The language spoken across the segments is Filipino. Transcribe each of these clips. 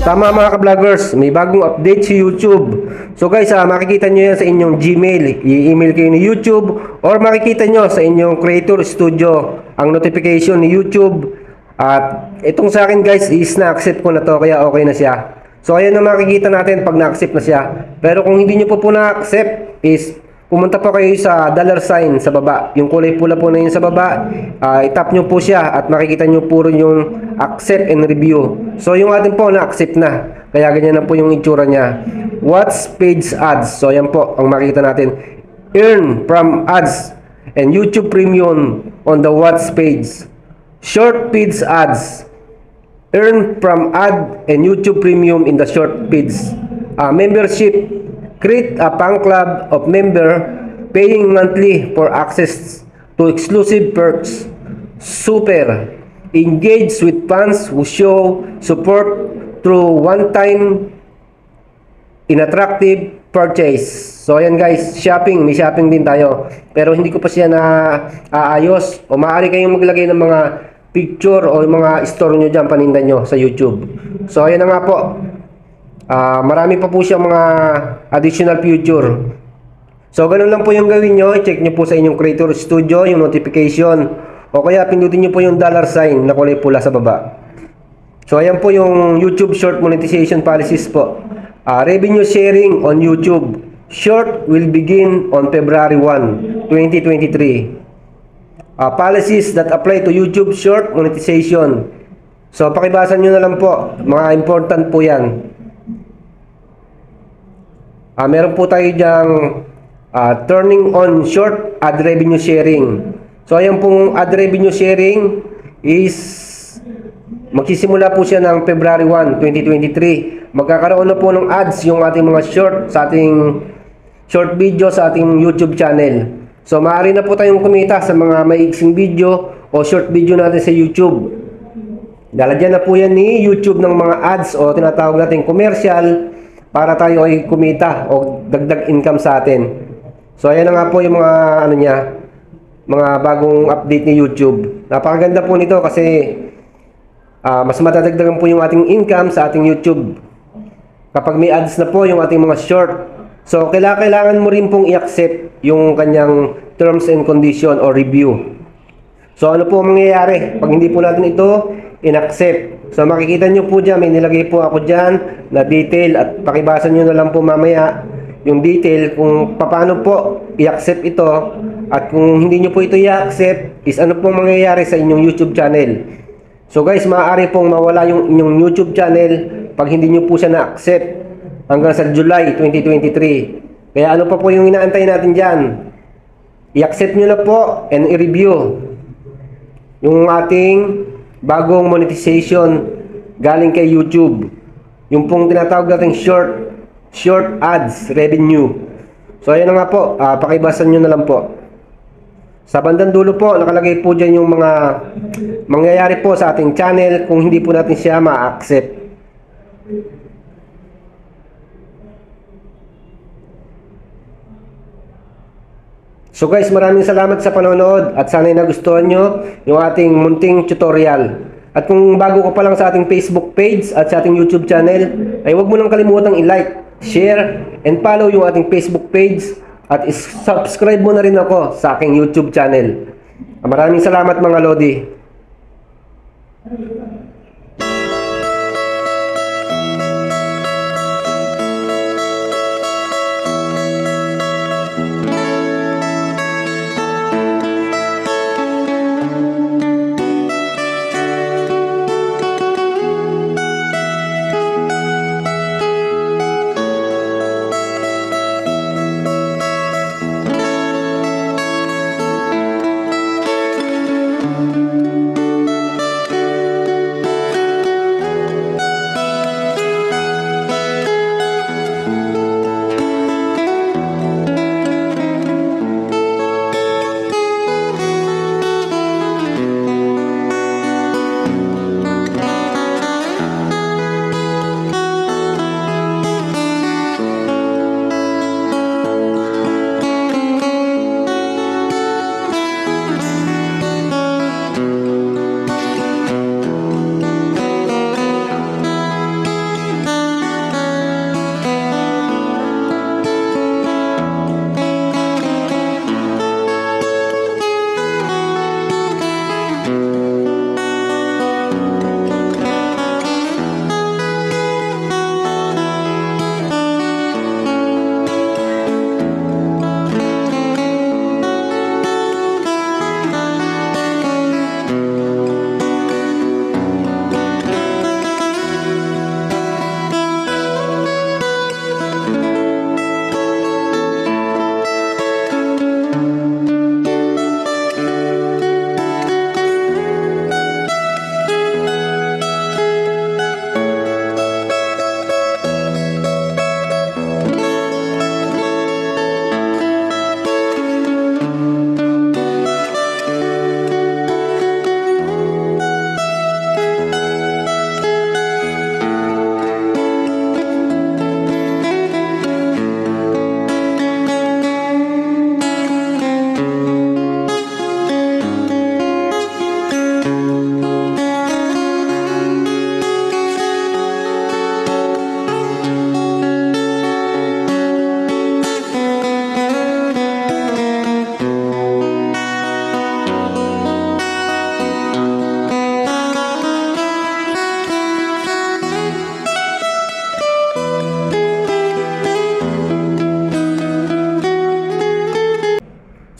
Tama mga ka-vloggers, may bagong update si YouTube. So guys, makikita nyo yan sa inyong Gmail. I-email kayo ni YouTube or makikita nyo sa inyong Creator Studio ang notification ni YouTube. At itong sa akin guys is na-accept ko na to, kaya okay na siya. So ayan na makikita natin pag na-accept na siya. Pero kung hindi nyo po na-accept is pumunta po kayo sa $sign sa baba. Yung kulay pula po na yun sa baba, itap nyo po siya at makikita nyo puro yung accept and review. So yung atin po na-accept na. Kaya ganyan na po yung itsura niya. Watch page ads. So yan po ang makikita natin. Earn from ads and YouTube Premium on the watch page. Short page ads. Earn from ad and YouTube Premium in the short page. Membership. Create a fan club of member paying monthly for access to exclusive perks. Super. Engage with fans who show support through one-time inattractive purchase. So ayan guys, shopping. May shopping din tayo. Pero hindi ko pa siya na aayos. O maaari kayong maglagay ng mga picture o mga store nyo dyan, paninda nyo sa YouTube. So ayan na nga po. Marami pa po siyang mga additional feature. So ganun lang po yung gawin nyo. I-check nyo po sa inyong Creator Studio yung notification. O kaya pindutin nyo po yung $sign na kulay pula sa baba. So ayan po yung YouTube Short Monetization Policies po. Revenue sharing on YouTube. Short will begin on February 1, 2023. Policies that apply to YouTube Short Monetization. So pakibasa nyo na lang po. Mga important po yan. Meron po tayo dyang turning on short ad revenue sharing. So ayan pong ad revenue sharing is magsisimula po siya ng February 1, 2023. Magkakaroon na po ng ads yung ating mga short sa ating short video sa ating YouTube channel. So maaari na po tayong kumita sa mga maiksing video o short video natin sa YouTube. Lalagyan na po yan ni YouTube ng mga ads o tinatawag natin commercial para tayo ay kumita o dagdag income sa atin. So ayan na nga po yung mga mga bagong update ni YouTube. Napakaganda po nito kasi mas matadagdagan po yung ating income sa ating YouTube kapag may ads na po yung ating mga short. So kailangan mo rin pong i-accept yung kanyang terms and condition or review. So ano po mangyayari pag hindi po natin ito in-accept? So makikita nyo po dyan, may nilagay po ako dyan na detail at pakibasa nyo na lang po mamaya yung detail kung paano po i-accept ito at kung hindi nyo po ito i-accept is ano pong mangyayari sa inyong YouTube channel. So guys, maaari pong mawala yung inyong YouTube channel pag hindi nyo po siya na-accept hanggang sa July 2023. Kaya ano pa po yung inaantay natin dyan? I-accept nyo na po and i-review yung ating bagong monetization galing kay YouTube. Yung pong tinatawag natin short ads revenue. So ayan na nga po, pakibasan nyo na lang po. Sa bandang dulo po, nakalagay po dyan yung mga mangyayari po sa ating channel kung hindi po natin siya ma-accept. So guys, maraming salamat sa panonood at sana'y nagustuhan nyo yung ating munting tutorial. At kung bago ka pa lang sa ating Facebook page at sa ating YouTube channel, ay huwag mo nang kalimutang i-like, share, and follow yung ating Facebook page at subscribe mo na rin ako sa aking YouTube channel. Maraming salamat mga Lodi.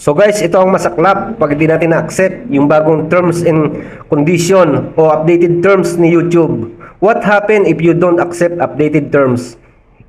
So guys, ito ang masaklap pag hindi natin na-accept yung bagong terms and condition o updated terms ni YouTube. What happen if you don't accept updated terms?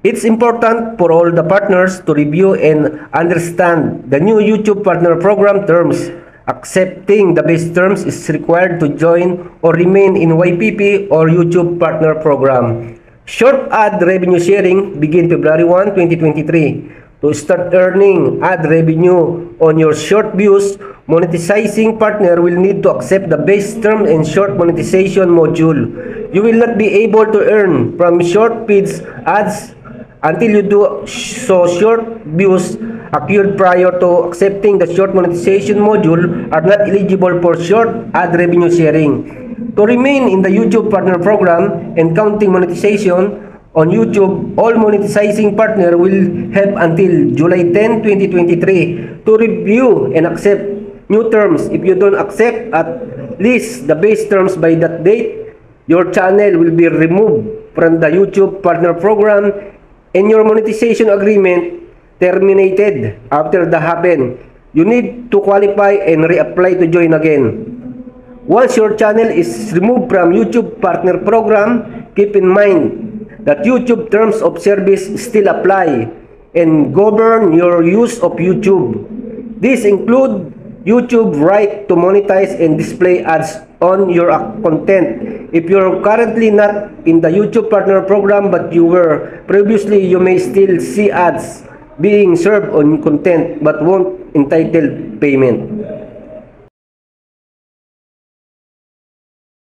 It's important for all the partners to review and understand the new YouTube Partner Program terms. Accepting the base terms is required to join or remain in YPP or YouTube Partner Program. Short ad revenue sharing begin February 1, 2023. To start earning ad revenue on your short views, monetizing partner will need to accept the base term and short monetization module. You will not be able to earn from short feeds ads until you do so. Short views acquired prior to accepting the short monetization module are not eligible for short ad revenue sharing. To remain in the YouTube Partner Program and counting monetization on YouTube, all monetizing partner will have until July 10, 2023 to review and accept new terms. If you don't accept at least the base terms by that date, your channel will be removed from the YouTube Partner Program and your monetization agreement terminated. After that happen, you need to qualify and reapply to join again. Once your channel is removed from YouTube Partner Program, keep in mind that YouTube terms of service still apply and govern your use of YouTube. These include YouTube right to monetize and display ads on your content. If you're currently not in the YouTube Partner Program but you were previously, you may still see ads being served on content but won't entitle payment.